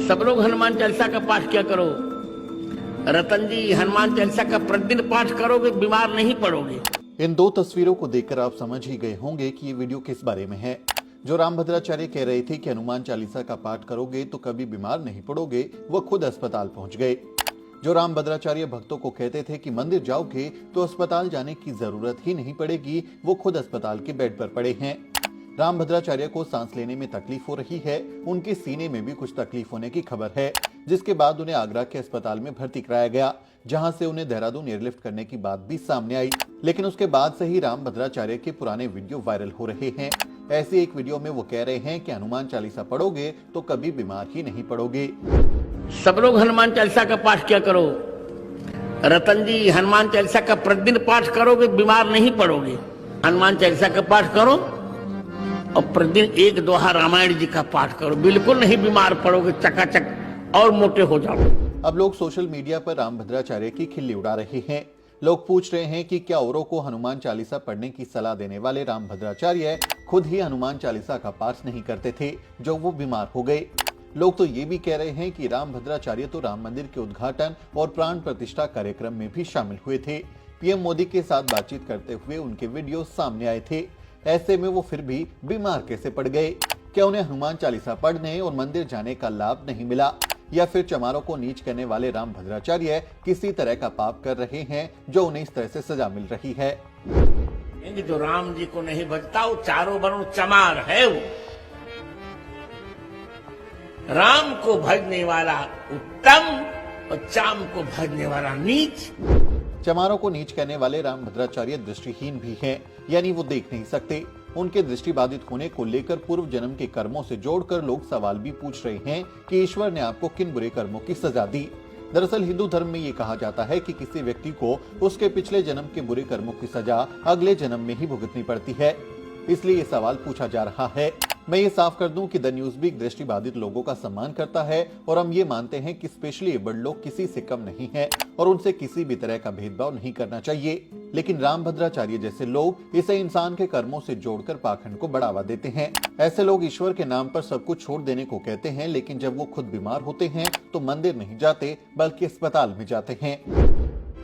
सब लोग हनुमान चालीसा का पाठ किया करो। रतन जी, हनुमान चालीसा का प्रतिदिन पाठ करोगे बीमार नहीं पड़ोगे। इन दो तस्वीरों को देखकर आप समझ ही गए होंगे कि ये वीडियो किस बारे में है। जो रामभद्राचार्य कह रहे थे कि हनुमान चालीसा का पाठ करोगे तो कभी बीमार नहीं पड़ोगे, वो खुद अस्पताल पहुंच गए। जो रामभद्राचार्य भक्तों को कहते थे कि मंदिर जाओगे तो अस्पताल जाने की जरूरत ही नहीं पड़ेगी, वो खुद अस्पताल के बेड पर पड़े हैं। रामभद्राचार्य को सांस लेने में तकलीफ हो रही है, उनके सीने में भी कुछ तकलीफ होने की खबर है, जिसके बाद उन्हें आगरा के अस्पताल में भर्ती कराया गया, जहां से उन्हें देहरादून एयरलिफ्ट करने की बात भी सामने आई। लेकिन उसके बाद से ही रामभद्राचार्य के पुराने वीडियो वायरल हो रहे हैं। ऐसे एक वीडियो में वो कह रहे हैं कि हनुमान चालीसा पढ़ोगे तो कभी बीमार ही नहीं पड़ोगे। सब लोग हनुमान चालीसा का पाठ किया करो। रतन जी, हनुमान चालीसा का प्रतिदिन पाठ करोगे बीमार नहीं पड़ोगे। हनुमान चालीसा का पाठ करो और प्रतिदिन एक दोहा रामायण जी का पाठ करो, बिल्कुल नहीं बीमार पड़ोगे, चकाचक और मोटे हो जाओगे। अब लोग सोशल मीडिया पर रामभद्राचार्य की खिल्ली उड़ा रहे हैं। लोग पूछ रहे हैं कि क्या औरों को हनुमान चालीसा पढ़ने की सलाह देने वाले रामभद्राचार्य खुद ही हनुमान चालीसा का पाठ नहीं करते थे जो वो बीमार हो गए। लोग तो ये भी कह रहे हैं कि रामभद्राचार्य तो राम मंदिर के उद्घाटन और प्राण प्रतिष्ठा कार्यक्रम में भी शामिल हुए थे। पीएम मोदी के साथ बातचीत करते हुए उनके वीडियो सामने आए थे। ऐसे में वो फिर भी बीमार कैसे पड़ गए? क्या उन्हें हनुमान चालीसा पढ़ने और मंदिर जाने का लाभ नहीं मिला, या फिर चमारों को नीच करने वाले रामभद्राचार्य किसी तरह का पाप कर रहे हैं जो उन्हें इस तरह से सजा मिल रही है? जो राम जी को नहीं भजता वो चारों वर्ण चमार है। वो राम को भजने वाला उत्तम और चाम को भजने वाला नीच। चमारों को नीच करने वाले रामभद्राचार्य दृष्टिहीन भी हैं, यानी वो देख नहीं सकते। उनके दृष्टिबाधित होने को लेकर पूर्व जन्म के कर्मों से जोड़कर लोग सवाल भी पूछ रहे हैं कि ईश्वर ने आपको किन बुरे कर्मों की सजा दी। दरअसल हिंदू धर्म में ये कहा जाता है कि किसी व्यक्ति को उसके पिछले जन्म के बुरे कर्मों की सजा अगले जन्म में ही भुगतनी पड़ती है। इसलिए ये सवाल पूछा जा रहा है। मैं ये साफ कर दूं कि द न्यूज भी दृष्टिबाधित लोगों का सम्मान करता है और हम ये मानते हैं कि स्पेशली एबल्ड लोग किसी से कम नहीं हैं और उनसे किसी भी तरह का भेदभाव नहीं करना चाहिए। लेकिन रामभद्राचार्य जैसे लोग इसे इंसान के कर्मों से जोड़कर पाखंड को बढ़ावा देते हैं। ऐसे लोग ईश्वर के नाम पर सब कुछ छोड़ देने को कहते हैं, लेकिन जब वो खुद बीमार होते हैं तो मंदिर नहीं जाते बल्कि अस्पताल में जाते हैं।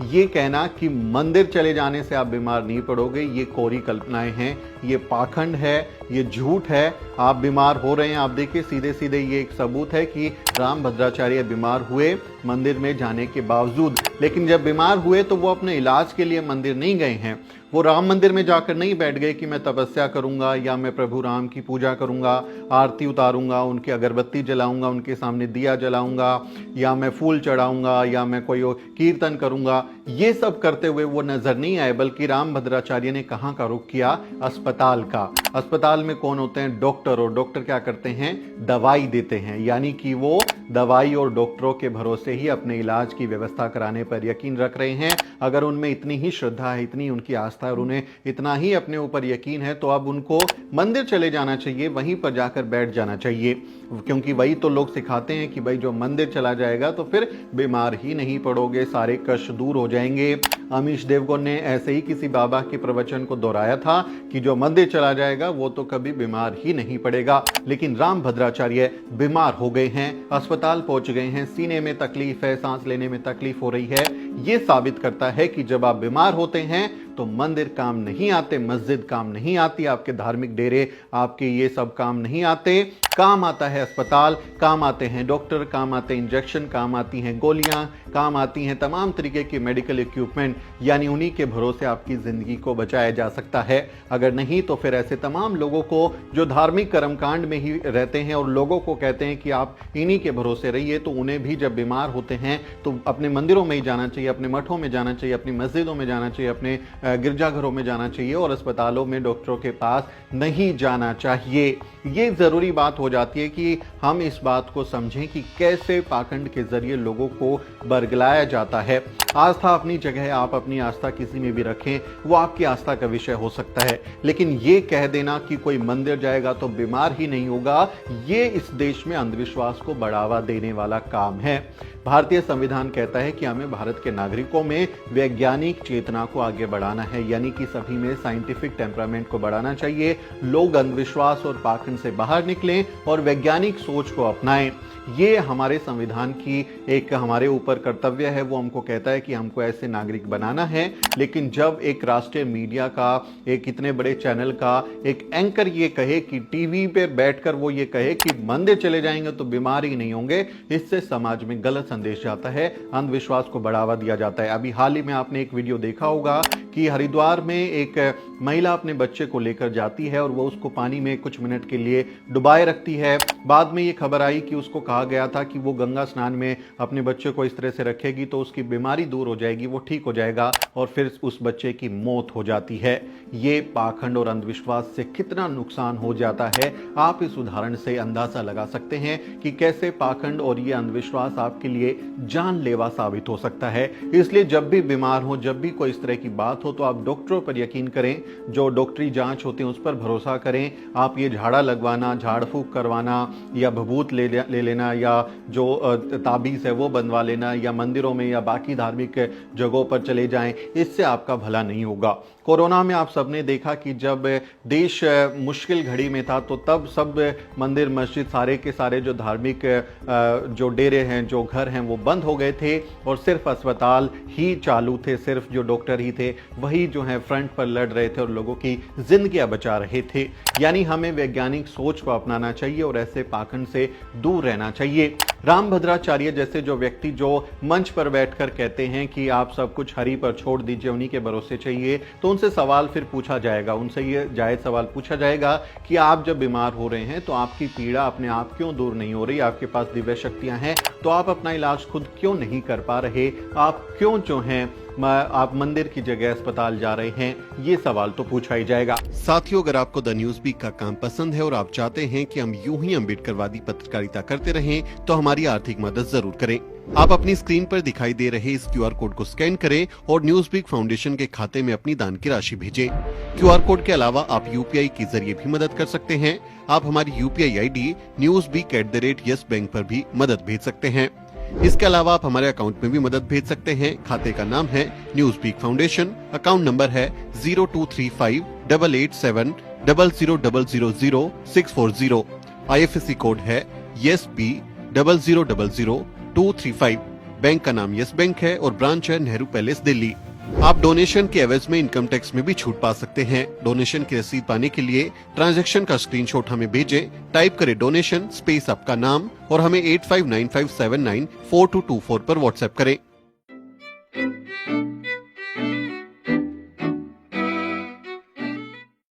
ये कहना कि मंदिर चले जाने से आप बीमार नहीं पड़ोगे, ये कोरी कल्पनाएं हैं, ये पाखंड है, ये झूठ है। आप बीमार हो रहे हैं, आप देखिए सीधे सीधे ये एक सबूत है कि रामभद्राचार्य बीमार हुए मंदिर में जाने के बावजूद। लेकिन जब बीमार हुए तो वो अपने इलाज के लिए मंदिर नहीं गए हैं। वो राम मंदिर में जाकर नहीं बैठ गए कि मैं तपस्या करूंगा या मैं प्रभु राम की पूजा करूंगा, आरती उतारूंगा, उनकी अगरबत्ती जलाऊंगा, उनके सामने दिया जलाऊंगा, या मैं फूल चढ़ाऊंगा, या मैं कोई कीर्तन करूंगा। ये सब करते हुए वो नजर नहीं आए, बल्कि रामभद्राचार्य ने कहाँ का रुख किया? अस्पताल का। अस्पताल में कौन होते हैं? डॉक्टर। और डॉक्टर क्या करते हैं? दवाई देते हैं। यानी कि वो दवाई और डॉक्टरों के भरोसे ही अपने इलाज की व्यवस्था कराने पर यकीन रख रहे हैं। अगर उनमें इतनी ही श्रद्धा है, इतनी उनकी आस्था है और उन्हें इतना ही अपने ऊपर यकीन है, तो अब उनको मंदिर चले जाना चाहिए, वहीं पर जाकर बैठ जाना चाहिए, क्योंकि वही तो लोग सिखाते हैं कि भाई जो मंदिर चला जाएगा तो फिर बीमार ही नहीं पड़ोगे, सारे कष्ट दूर हो जाएंगे। अमीश देवगन ने ऐसे ही किसी बाबा के प्रवचन को दोहराया था कि जो मंदिर चला जाएगा वो तो कभी बीमार ही नहीं पड़ेगा। लेकिन रामभद्राचार्य बीमार हो गए हैं, अस्पताल पहुंच गए हैं, सीने में तकलीफ है, सांस लेने में तकलीफ हो रही है। ये साबित करता है कि जब आप बीमार होते हैं तो मंदिर काम नहीं आते, मस्जिद काम नहीं आती, आपके धार्मिक डेरे, आपके ये सब काम नहीं आते। काम आता है अस्पताल, काम आते हैं डॉक्टर, काम आते हैं इंजेक्शन, काम आती हैं गोलियां, काम आती हैं तमाम तरीके के मेडिकल इक्विपमेंट। यानी उन्हीं के भरोसे आपकी जिंदगी को बचाया जा सकता है। अगर नहीं तो फिर ऐसे तमाम लोगों को जो धार्मिक कर्मकांड में ही रहते हैं और लोगों को कहते हैं कि आप इन्हीं के भरोसे रहिए, तो उन्हें भी जब बीमार होते हैं तो अपने मंदिरों में ही जाना चाहिए, अपने मठों में जाना चाहिए, अपनी मस्जिदों में जाना चाहिए, अपने गिरजाघरों में जाना चाहिए और अस्पतालों में डॉक्टरों के पास नहीं जाना चाहिए। ये जरूरी बात हो जाती है कि हम इस बात को समझें कि कैसे पाखंड के जरिए लोगों को बरगलाया जाता है। आस्था अपनी जगह है, आप अपनी आस्था किसी में भी रखें, वो आपकी आस्था का विषय हो सकता है। लेकिन ये कह देना कि कोई मंदिर जाएगा तो बीमार ही नहीं होगा, ये इस देश में अंधविश्वास को बढ़ावा देने वाला काम है। भारतीय संविधान कहता है कि हमें भारत के नागरिकों में वैज्ञानिक चेतना को आगे बढ़ाना है, यानी कि सभी में साइंटिफिक टेम्परामेंट को बढ़ाना चाहिए। लोग अंधविश्वास और पाखंड से बाहर निकलें और वैज्ञानिक सोच को अपनाएं। ये हमारे संविधान की एक हमारे ऊपर कर्तव्य है, वो हमको कहता है कि हमको ऐसे नागरिक बनाना है। लेकिन जब एक राष्ट्रीय मीडिया का, एक इतने बड़े चैनल का एक एंकर ये कहे कि टीवी पे बैठकर वो ये कहे कि मंदिर चले जाएंगे तो बीमार ही नहीं होंगे, इससे समाज में गलत संदेश जाता है, अंधविश्वास को बढ़ावा दिया जाता है। अभी हाल ही में आपने एक वीडियो देखा होगा कि हरिद्वार में एक महिला अपने बच्चे को लेकर जाती है और वो उसको पानी में कुछ मिनट के लिए डुबाए रखती है। बाद में ये खबर आई कि उसको कहा गया था कि वो गंगा स्नान में अपने बच्चे को इस तरह से रखेगी तो उसकी बीमारी दूर हो जाएगी, वो ठीक हो जाएगा, और फिर उस बच्चे की मौत हो जाती है। ये पाखंड और अंधविश्वास से कितना नुकसान हो जाता है, आप इस उदाहरण से अंदाजा लगा सकते हैं कि कैसे पाखंड और ये अंधविश्वास आपके लिए जानलेवा साबित हो सकता है। इसलिए जब भी बीमार हो, जब भी कोई इस तरह की बात हो, तो आप डॉक्टरों पर यकीन करें, जो डॉक्टरी जांच होती है उस पर भरोसा करें। आप ये झाड़ा लगवाना, झाड़ फूक करवाना या भभूत ले लेना या जो ताबीज है वो बनवा लेना या मंदिरों में या बाकी धार्मिक जगहों पर चले जाएं, इससे आपका भला नहीं होगा। कोरोना में आप सबने देखा कि जब देश मुश्किल घड़ी में था तो तब सब मंदिर मस्जिद सारे के सारे जो धार्मिक जो डेरे हैं, जो घर हैं, वो बंद हो गए थे और सिर्फ अस्पताल ही चालू थे, सिर्फ जो डॉक्टर ही थे वही जो है फ्रंट पर लड़ रहे थे और लोगों की जिंदगियां बचा रहे थे। यानी हमें वैज्ञानिक सोच को अपनाना चाहिए और ऐसे पाखंड से दूर रहना चाहिए। रामभद्राचार्य जैसे जो व्यक्ति जो मंच पर बैठकर कहते हैं कि आप सब कुछ हरि पर छोड़ दीजिए, उन्हीं के भरोसे चाहिए, तो उनसे सवाल फिर पूछा जाएगा, उनसे ये जायज सवाल पूछा जाएगा कि आप जब बीमार हो रहे हैं तो आपकी पीड़ा अपने आप क्यों दूर नहीं हो रही? आपके पास दिव्य शक्तियां हैं तो आप अपना इलाज खुद क्यों नहीं कर पा रहे? आप क्यों जो हैं आप मंदिर की जगह अस्पताल जा रहे हैं? ये सवाल तो पूछा ही जाएगा। साथियों, अगर आपको द न्यूज वीक का काम पसंद है और आप चाहते हैं कि हम यूं ही अम्बेडकरवादी पत्रकारिता करते रहें, तो हमारी आर्थिक मदद जरूर करें। आप अपनी स्क्रीन पर दिखाई दे रहे इस QR कोड को स्कैन करें और न्यूज वीक फाउंडेशन के खाते में अपनी दान की राशि भेजें। QR कोड के अलावा आप UPI के जरिए भी मदद कर सकते हैं। आप हमारी UPI ID newsweek@yes bank पर भी मदद भेज सकते हैं। इसके अलावा आप हमारे अकाउंट में भी मदद भेज सकते हैं। खाते का नाम है news week foundation, account number है 02358800000640। IFSC कोड है YSB000235। बैंक का नाम यस बैंक है और ब्रांच है नेहरू पैलेस, दिल्ली। आप डोनेशन के एवज में इनकम टैक्स में भी छूट पा सकते हैं। डोनेशन की रसीद पाने के लिए ट्रांजैक्शन का स्क्रीनशॉट हमें भेजें। टाइप करें डोनेशन स्पेस आपका नाम और हमें 8595794224 पर व्हाट्सएप करें।